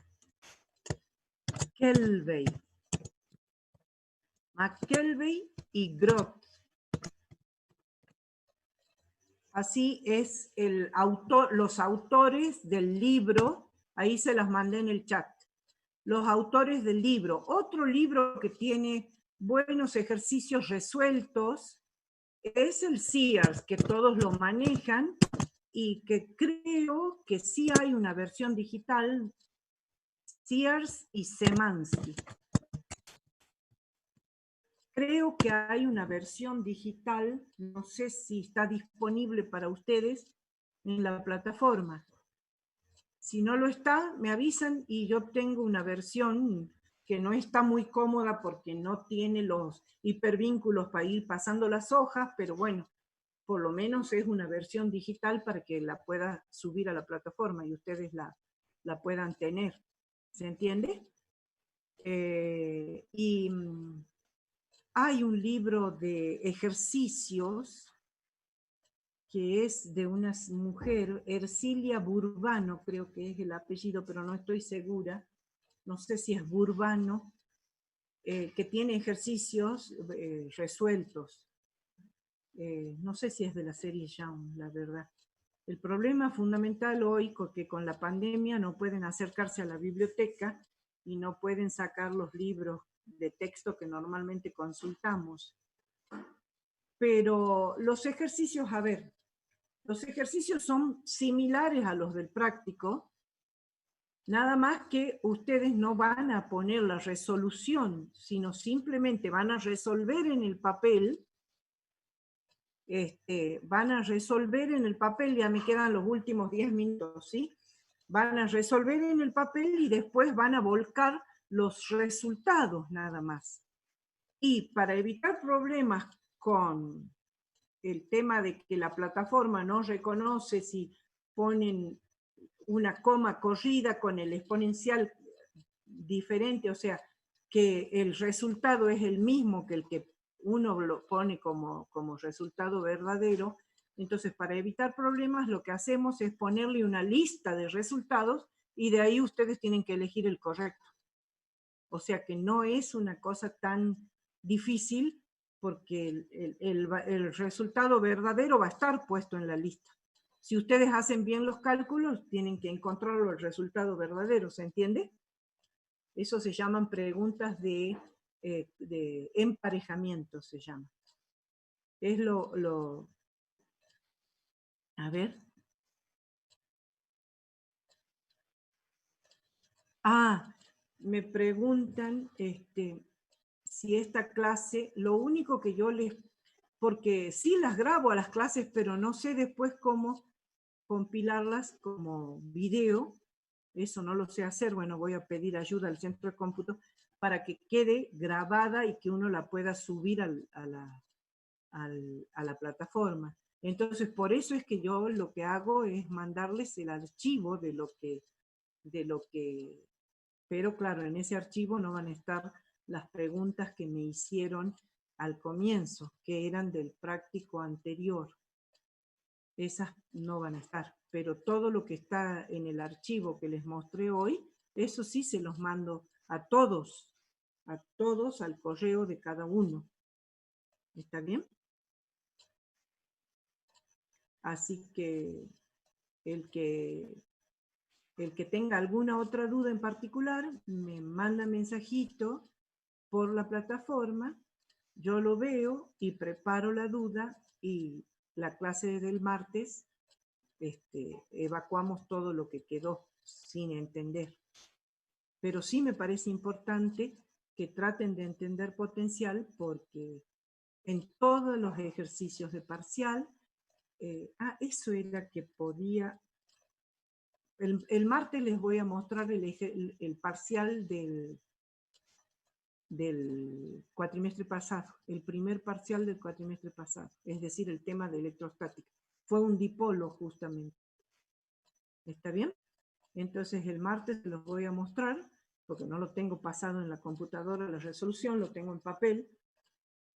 McKelvey y Groth. Así es los autores del libro, ahí se las mandé en el chat. Los autores del libro. Otro libro que tiene buenos ejercicios resueltos es el Sears, que todos lo manejan y que creo que sí hay una versión digital, Sears y Semansky. Creo que hay una versión digital, no sé si está disponible para ustedes en la plataforma. Si no lo está, me avisan y yo tengo una versión que no está muy cómoda porque no tiene los hipervínculos para ir pasando las hojas, pero bueno, por lo menos es una versión digital para que la pueda subir a la plataforma y ustedes la puedan tener. ¿Se entiende? Y hay un libro de ejercicios que es de una mujer, Ercilia Burbano, creo que es el apellido, pero no estoy segura, no sé si es Burbano, que tiene ejercicios resueltos. No sé si es de la serie Young, la verdad. El problema fundamental hoy es que con la pandemia no pueden acercarse a la biblioteca y no pueden sacar los libros de texto que normalmente consultamos. Pero los ejercicios, a ver, los ejercicios son similares a los del práctico, nada más que ustedes no van a poner la resolución, sino simplemente van a resolver en el papel, ya me quedan los últimos 10 minutos, ¿sí? Van a resolver en el papel y después van a volcar los resultados nada más. Y para evitar problemas con el tema de que la plataforma no reconoce si ponen una coma corrida con el exponencial diferente, o sea, que el resultado es el mismo que el que uno lo pone como resultado verdadero, entonces para evitar problemas lo que hacemos es ponerle una lista de resultados y de ahí ustedes tienen que elegir el correcto. O sea que no es una cosa tan difícil porque el resultado verdadero va a estar puesto en la lista. Si ustedes hacen bien los cálculos, tienen que encontrar el resultado verdadero, ¿se entiende? Eso se llaman preguntas de emparejamiento, se llama. Es lo A ver. Ah, me preguntan si esta clase, lo único que yo les, porque sí las grabo a las clases, pero no sé después cómo compilarlas como video, eso no lo sé hacer, bueno, voy a pedir ayuda al centro de cómputo para que quede grabada y que uno la pueda subir a la plataforma. Entonces, por eso es que yo lo que hago es mandarles el archivo de lo que, pero claro, en ese archivo no van a estar las preguntas que me hicieron al comienzo, que eran del práctico anterior. Esas no van a estar, pero todo lo que está en el archivo que les mostré hoy, eso sí se los mando a todos al correo de cada uno. ¿Está bien? Así que el que tenga alguna otra duda en particular, me manda mensajito por la plataforma, yo lo veo y preparo la duda, y la clase del martes evacuamos todo lo que quedó sin entender. Pero sí me parece importante que traten de entender potencial, porque en todos los ejercicios de parcial, eso era que podía. El martes les voy a mostrar el parcial del cuatrimestre pasado, el primer parcial del cuatrimestre pasado, es decir, el tema de electrostática. Fue un dipolo justamente. ¿Está bien? Entonces el martes los voy a mostrar, porque no lo tengo pasado en la computadora, la resolución, lo tengo en papel,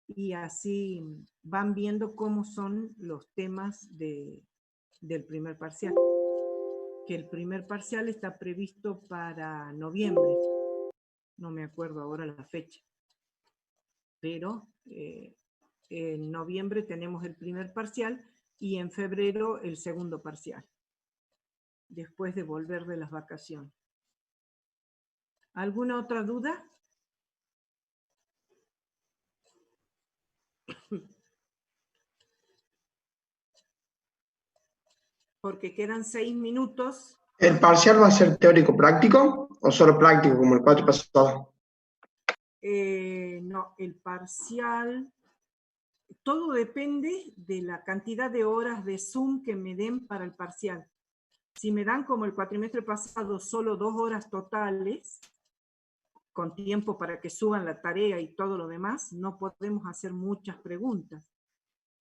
y así van viendo cómo son los temas del primer parcial. Que el primer parcial está previsto para noviembre. No me acuerdo ahora la fecha. Pero en noviembre tenemos el primer parcial y en febrero el segundo parcial, después de volver de las vacaciones. ¿Alguna otra duda? Porque quedan 6 minutos. ¿El parcial va a ser teórico práctico o solo práctico como el cuatro pasado? No, el parcial, todo depende de la cantidad de horas de Zoom que me den para el parcial. Si me dan como el cuatrimestre pasado solo 2 horas totales, con tiempo para que suban la tarea y todo lo demás, no podemos hacer muchas preguntas.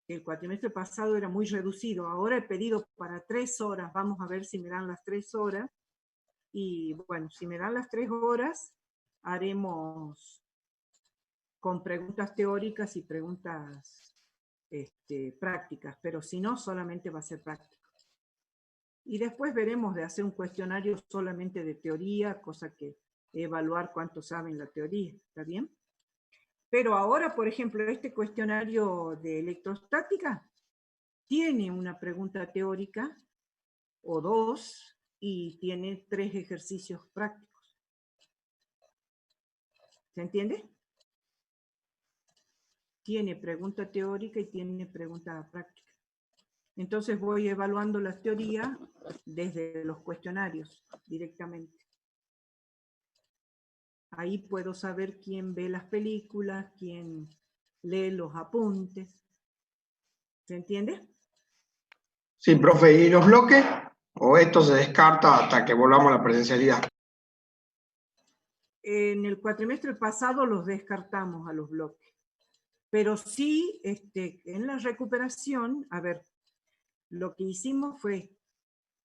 El cuatrimestre pasado era muy reducido, ahora he pedido para 3 horas, vamos a ver si me dan las 3 horas, y bueno, si me dan las 3 horas, haremos con preguntas teóricas y preguntas prácticas, pero si no, solamente va a ser práctico. Y después veremos de hacer un cuestionario solamente de teoría, cosa que evaluar cuánto saben la teoría, ¿está bien? Pero ahora, por ejemplo, este cuestionario de electrostática tiene una pregunta teórica, o 2, y tiene 3 ejercicios prácticos. ¿Se entiende? Tiene pregunta teórica y tiene pregunta práctica. Entonces voy evaluando la teoría desde los cuestionarios directamente. Ahí puedo saber quién ve las películas, quién lee los apuntes. ¿Se entiende? Sí, profe, ¿y los bloques? ¿O esto se descarta hasta que volvamos a la presencialidad? En el cuatrimestre pasado los descartamos a los bloques. Pero sí, en la recuperación, a ver, lo que hicimos fue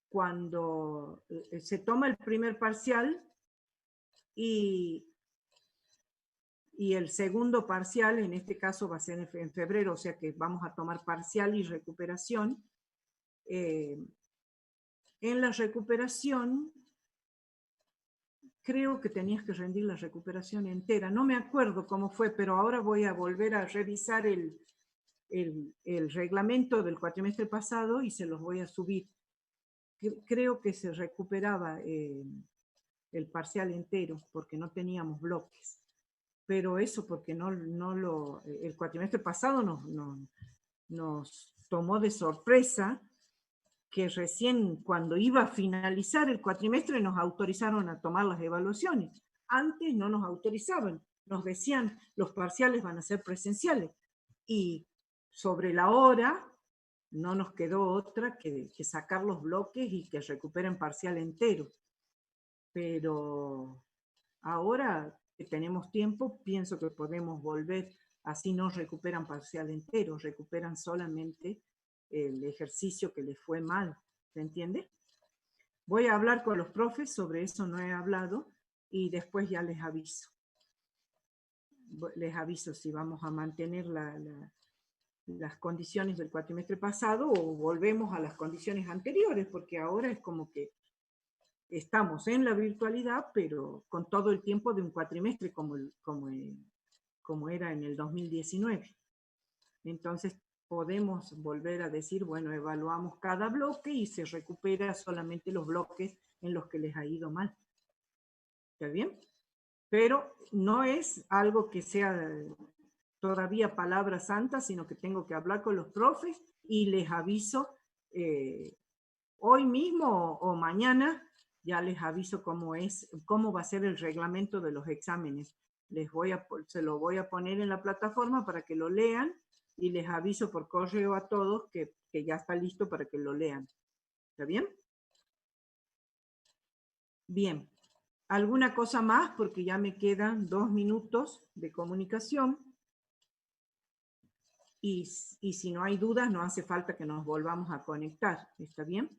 cuando se toma el primer parcial y el segundo parcial, en este caso va a ser en febrero, o sea que vamos a tomar parcial y recuperación. En la recuperación, creo que tenías que rendir la recuperación entera. No me acuerdo cómo fue, pero ahora voy a volver a revisar el reglamento del cuatrimestre pasado y se los voy a subir. Creo que se recuperaba el parcial entero, porque no teníamos bloques. Pero eso porque el cuatrimestre pasado nos tomó de sorpresa que recién cuando iba a finalizar el cuatrimestre nos autorizaron a tomar las evaluaciones. Antes no nos autorizaban, nos decían los parciales van a ser presenciales. Y sobre la hora no nos quedó otra que sacar los bloques y que recuperen parcial entero. Pero ahora que tenemos tiempo, pienso que podemos volver, así no recuperan parcial entero, recuperan solamente el ejercicio que les fue mal, ¿se entiende? Voy a hablar con los profes, sobre eso no he hablado, y después ya les aviso. Les aviso si vamos a mantener las condiciones del cuatrimestre pasado o volvemos a las condiciones anteriores, porque ahora es como que estamos en la virtualidad, pero con todo el tiempo de un cuatrimestre como era en el 2019. Entonces podemos volver a decir, bueno, evaluamos cada bloque y se recupera solamente los bloques en los que les ha ido mal. ¿Está bien? Pero no es algo que sea todavía palabra santa, sino que tengo que hablar con los profes y les aviso hoy mismo o mañana, ya les aviso cómo va a ser el reglamento de los exámenes. Se lo voy a poner en la plataforma para que lo lean y les aviso por correo a todos que ya está listo para que lo lean. ¿Está bien? Bien. ¿Alguna cosa más? Porque ya me quedan 2 minutos de comunicación. Y si no hay dudas, no hace falta que nos volvamos a conectar. ¿Está bien?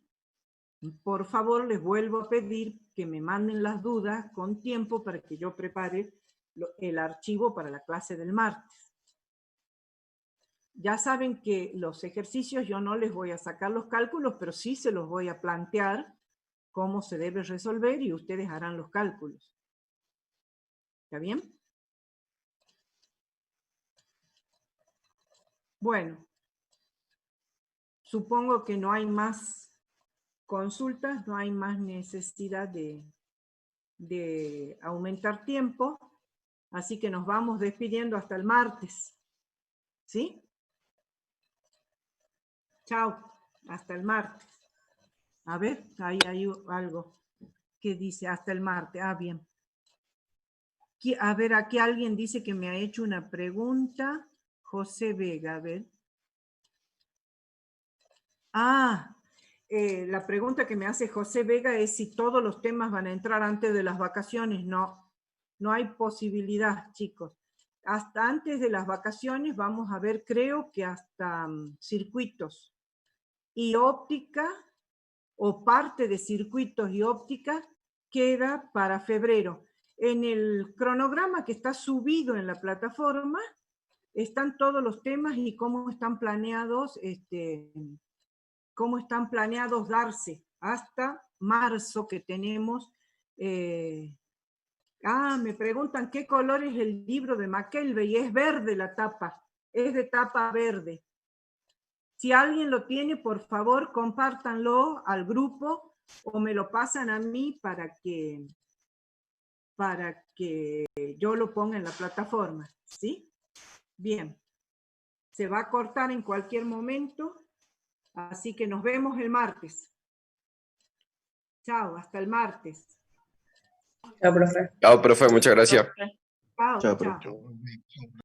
Por favor, les vuelvo a pedir que me manden las dudas con tiempo para que yo prepare el archivo para la clase del martes. Ya saben que los ejercicios yo no les voy a sacar los cálculos, pero sí se los voy a plantear cómo se debe resolver y ustedes harán los cálculos. ¿Está bien? Bueno, supongo que no hay más consultas, no hay más necesidad de aumentar tiempo, así que nos vamos despidiendo hasta el martes. ¿Sí? Chao, hasta el martes. A ver, ahí hay algo que dice hasta el martes. Ah, bien. A ver, aquí alguien dice que me ha hecho una pregunta. José Vega, a ver. Ah, la pregunta que me hace José Vega es si todos los temas van a entrar antes de las vacaciones. No, no hay posibilidad, chicos. Hasta antes de las vacaciones vamos a ver, creo que hasta circuitos y óptica, o parte de circuitos y óptica, queda para febrero. En el cronograma que está subido en la plataforma, están todos los temas y cómo están planeados, darse hasta marzo, que tenemos. Me preguntan qué color es el libro de McKelvey, y es verde la tapa, es de tapa verde. Si alguien lo tiene, por favor, compártanlo al grupo o me lo pasan a mí para que yo lo ponga en la plataforma, ¿sí? Bien. Se va a cortar en cualquier momento, así que nos vemos el martes. Chao, hasta el martes. Chao, profe. Chao, profe, muchas gracias. Chao, Chao, chao. profe.